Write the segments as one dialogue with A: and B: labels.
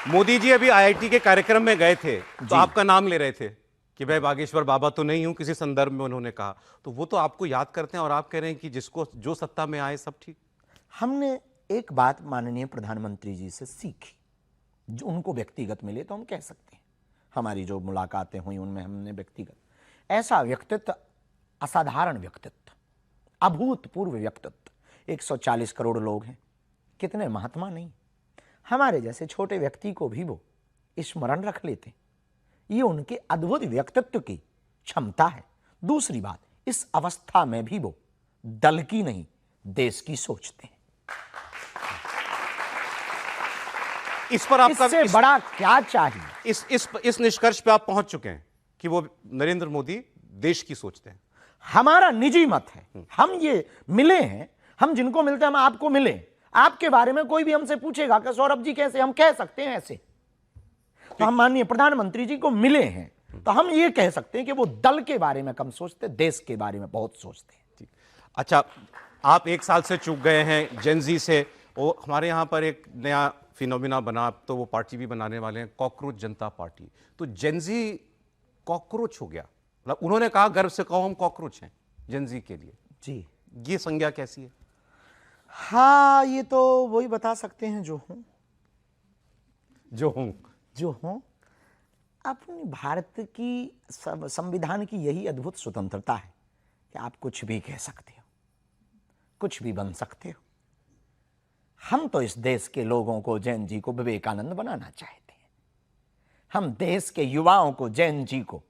A: मोदी जी अभी आईआईटी के कार्यक्रम में गए थे तो आपका नाम ले रहे थे कि भाई बागेश्वर बाबा तो नहीं हूं, किसी संदर्भ में उन्होंने कहा, तो वो तो आपको याद करते हैं और आप कह रहे हैं कि जिसको जो सत्ता में आए सब ठीक।
B: हमने एक बात माननीय प्रधानमंत्री जी से सीखी, जो उनको व्यक्तिगत मिले तो हम कह सकते हैं, हमारी जो मुलाकातें हुई उनमें हमने व्यक्तिगत ऐसा व्यक्तित्व, असाधारण व्यक्तित्व, अभूतपूर्व व्यक्तित्व, 140 करोड़ लोग हैं, कितने महात्मा नहीं, हमारे जैसे छोटे व्यक्ति को भी वो स्मरण रख लेते। ये उनके अद्भुत व्यक्तित्व की क्षमता है। दूसरी बात, इस अवस्था में भी वो दल की नहीं देश की सोचते हैं।
A: इस पर आपका
B: इससे बड़ा क्या चाहिए?
A: इस निष्कर्ष पे आप पहुंच चुके हैं कि वो नरेंद्र मोदी देश की सोचते हैं।
B: हमारा निजी मत है, हम ये मिले हैं, हम जिनको मिलते हैं, हम आपको मिले, आपके बारे में कोई भी हमसे पूछेगा कि सौरभ जी कैसे, हम कह सकते हैं ऐसे। तो हम माननीय प्रधानमंत्री जी को मिले हैं तो हम ये कह सकते हैं कि वो दल के बारे में कम सोचते, देश के बारे में बहुत सोचते हैं।
A: अच्छा, आप 1 साल से चूक गए हैं जेनजी से। वो हमारे यहाँ पर एक नया फिनोमिना बना, तो वो पार्टी भी बनाने वाले हैं, कॉकरोच जनता पार्टी। तो जेनजी कॉकरोच हो गया, मतलब उन्होंने कहा गर्व से कहो हम कॉकरोच हैं जेनजी के लिए।
B: जी,
A: ये संज्ञा कैसी है?
B: हाँ, ये तो वही बता सकते हैं जो हूं जो हूं। अपनी भारत की संविधान की यही अद्भुत स्वतंत्रता है कि आप कुछ भी कह सकते हो, कुछ भी बन सकते हो। हम तो इस देश के लोगों को, जैन जी को विवेकानंद बनाना चाहते हैं। हम देश के युवाओं को, जैन जी को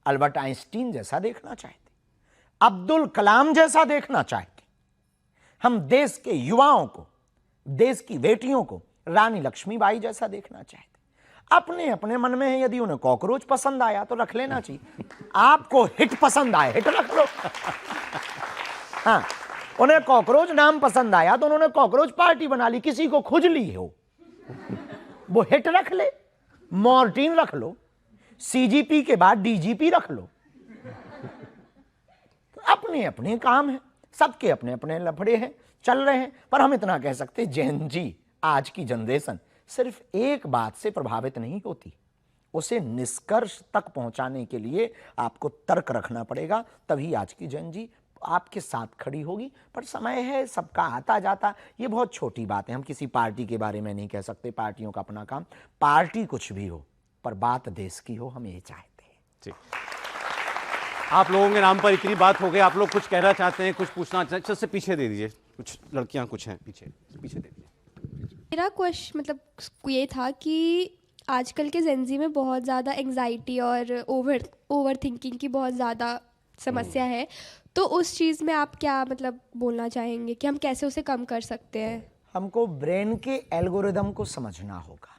B: अल्बर्ट आइंस्टीन जैसा देखना चाहते, अब्दुल कलाम जैसा देखना चाहते। हम देश के युवाओं को, देश की बेटियों को रानी लक्ष्मीबाई जैसा देखना चाहते। अपने अपने मन में है, यदि उन्हें कॉकरोच पसंद आया तो रख लेना चाहिए। आपको हिट पसंद आए, हिट रख लो। हाँ, उन्हें कॉकरोच नाम पसंद आया तो उन्होंने कॉकरोच पार्टी बना ली, किसी को खुजली हो वो हिट रख ले, मॉर्टिन रख लो, सीजीपी के बाद डीजीपी रख लो। अपने अपने काम है, सबके अपने अपने लफड़े हैं, चल रहे हैं। पर हम इतना कह सकते, जैन जी, आज की जनरेशन सिर्फ एक बात से प्रभावित नहीं होती, उसे निष्कर्ष तक पहुंचाने के लिए आपको तर्क रखना पड़ेगा, तभी आज की जैन जी आपके साथ खड़ी होगी। पर समय है, सबका आता जाता, ये बहुत छोटी बात है। हम किसी पार्टी के बारे में नहीं कह सकते, पार्टियों का अपना काम, पार्टी कुछ भी हो पर बात देश की हो, हम ये चाहते हैं।
A: ठीक, आप लोगों के नाम पर इतनी बात हो गई, आप लोग कुछ कहना चाहते हैं, कुछ पूछना चाहते हैं? सबसे पीछे दे दीजिए, कुछ लड़कियां कुछ हैं पीछे पीछे दे दीजिए।
C: मेरा क्वेश्चन मतलब ये था कि आजकल के जेनजी में बहुत ज़्यादा एंजाइटी और ओवर थिंकिंग की बहुत ज़्यादा समस्या है, तो उस चीज़ में आप क्या मतलब बोलना चाहेंगे कि हम कैसे उसे कम कर सकते हैं?
B: हमको ब्रेन के एल्गोरिदम को समझना होगा।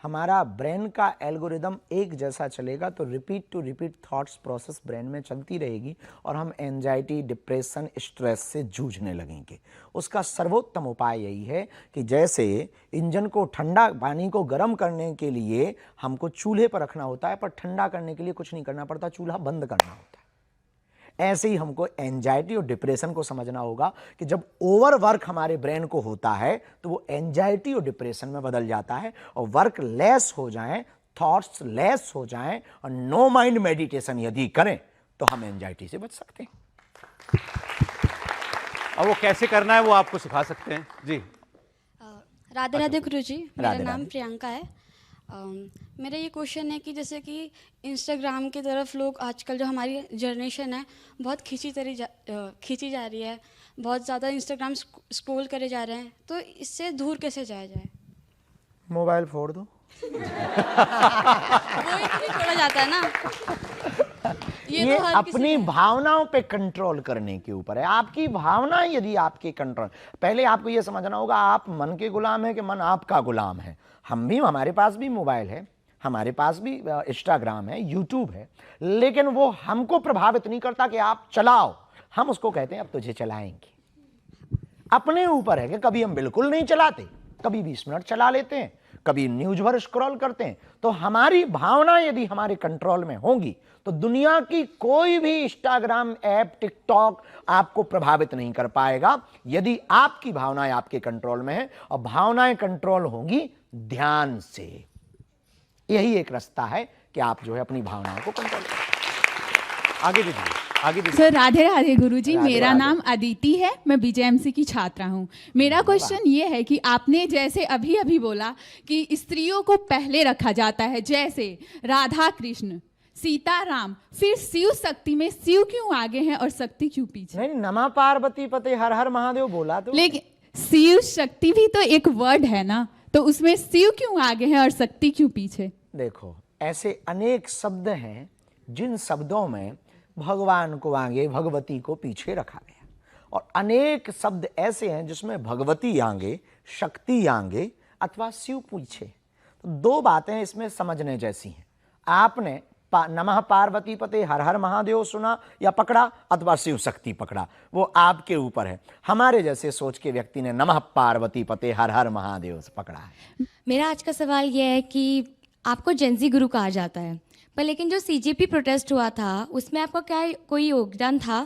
B: हमारा ब्रेन का एल्गोरिदम एक जैसा चलेगा तो repeat to repeat thoughts process brain में चलती रहेगी और हम एंजाइटी, डिप्रेशन, स्ट्रेस से जूझने लगेंगे। उसका सर्वोत्तम उपाय यही है कि जैसे इंजन को, ठंडा पानी को गर्म करने के लिए हमको चूल्हे पर रखना होता है, पर ठंडा करने के लिए कुछ नहीं करना पड़ता, चूल्हा बंद करना होता है। ऐसे ही हमको एंजाइटी और डिप्रेशन को समझना होगा कि जब ओवरवर्क हमारे ब्रेन को होता है तो वो एंजाइटी और डिप्रेशन में बदल जाता है, और वर्क लेस हो जाएं, थॉट्स लेस हो जाएं और नो माइंड मेडिटेशन यदि करें तो हम एंजाइटी से बच सकते हैं।
A: और वो कैसे करना है वो आपको सिखा सकते हैं जी।
D: राधे राधे गुरुजी, मेरा
B: राधे
D: नाम
B: राधे।
D: प्रियंका है। मेरा ये क्वेश्चन है कि जैसे कि इंस्टाग्राम की तरफ लोग आजकल, जो हमारी जनरेशन है, बहुत खींची जा रही है, बहुत ज़्यादा इंस्टाग्राम स्क्रॉल करे जा रहे हैं, तो इससे दूर कैसे जाया जाए?
B: मोबाइल फोड़ दो।
D: वो ही छोड़ा जाता है ना।
B: ये
D: तो हर किसी
B: अपनी
D: में है।
B: भावनाओं पे कंट्रोल करने के ऊपर है। आपकी भावना यदि आपके कंट्रोल, पहले आपको ये समझना होगा आप मन के गुलाम है कि मन आपका गुलाम है। हम भी, हमारे पास भी मोबाइल है, हमारे पास भी इंस्टाग्राम है, यूट्यूब है, लेकिन वो हमको प्रभावित नहीं करता कि आप चलाओ। हम उसको कहते हैं अब तुझे चलाएंगे। अपने ऊपर है कि कभी हम बिल्कुल नहीं चलाते, कभी 20 मिनट चला लेते हैं, कभी न्यूज भर स्क्रॉल करते हैं। तो हमारी भावना यदि हमारे कंट्रोल में होंगी तो दुनिया की कोई भी इंस्टाग्राम ऐप, टिकटॉक आपको प्रभावित नहीं कर पाएगा। यदि आपकी भावनाएं आपके कंट्रोल में है और भावनाएं कंट्रोल होंगी ध्यान से। यही एक रास्ता है कि आप जो है अपनी भावनाओं को कंट्रोल करें।
A: आगे दीजिए, आगे दीजिए।
E: सर राधे राधे गुरुजी,
B: राधे
E: मेरा
B: राधे।
E: नाम अदिति है, मैं बीजेएमसी की छात्रा हूँ। मेरा क्वेश्चन ये है कि आपने जैसे अभी अभी बोला कि स्त्रियों को पहले रखा जाता है, जैसे राधा कृष्ण, सीता राम, फिर शिव शक्ति में शिव क्यों आगे हैं और शक्ति क्यों पीछे?
B: नहीं, नमः पार्वती पते हर हर महादेव बोला तो।
E: लेकिन शिव शक्ति भी तो एक वर्ड है ना, तो उसमें शिव क्यों आगे हैं और शक्ति क्यों पीछे?
B: देखो, ऐसे अनेक शब्द हैं जिन शब्दों में भगवान को आगे भगवती को पीछे रखा गया, और अनेक शब्द ऐसे हैं जिसमें भगवती आगे शक्ति आगे अथवा शिव पीछे। तो दो बातें इसमें समझने जैसी हैं। आपने नमः पार्वती पते हर हर महादेव सुना या पकड़ा, अथवा शिव शक्ति पकड़ा, वो आपके ऊपर है। हमारे जैसे सोच के व्यक्ति ने नमः पार्वती पते हर हर महादेव से पकड़ा है।
F: मेरा आज का सवाल यह है कि आपको जेंजी गुरु कहा जाता है, पर लेकिन जो सीजेपी प्रोटेस्ट हुआ था उसमें आपका क्या कोई योगदान था?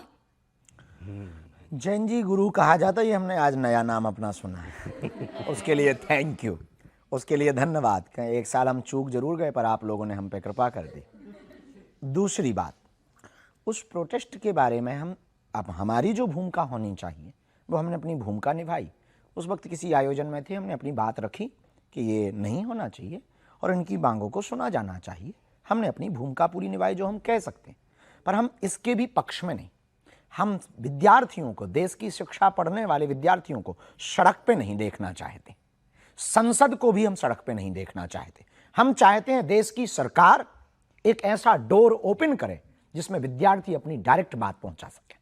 B: जैन गुरु कहा जाता है, ये हमने आज नया नाम अपना सुना है। उसके लिए थैंक यू, उसके लिए धन्यवाद। एक साल हम चूक जरूर गए, पर आप लोगों ने हम पे कृपा कर दी। दूसरी बात, उस प्रोटेस्ट के बारे में अब हमारी जो भूमिका होनी चाहिए वो हमने अपनी भूमिका निभाई। उस वक्त किसी आयोजन में थे, हमने अपनी बात रखी कि ये नहीं होना चाहिए और इनकी मांगों को सुना जाना चाहिए। हमने अपनी भूमिका पूरी निभाई जो हम कह सकते हैं, पर हम इसके भी पक्ष में नहीं। हम विद्यार्थियों को, देश की शिक्षा पढ़ने वाले विद्यार्थियों को सड़क पे नहीं देखना चाहते, संसद को भी हम सड़क पे नहीं देखना चाहते। हम चाहते हैं देश की सरकार एक ऐसा डोर ओपन करे जिसमें विद्यार्थी अपनी डायरेक्ट बात पहुंचा सके।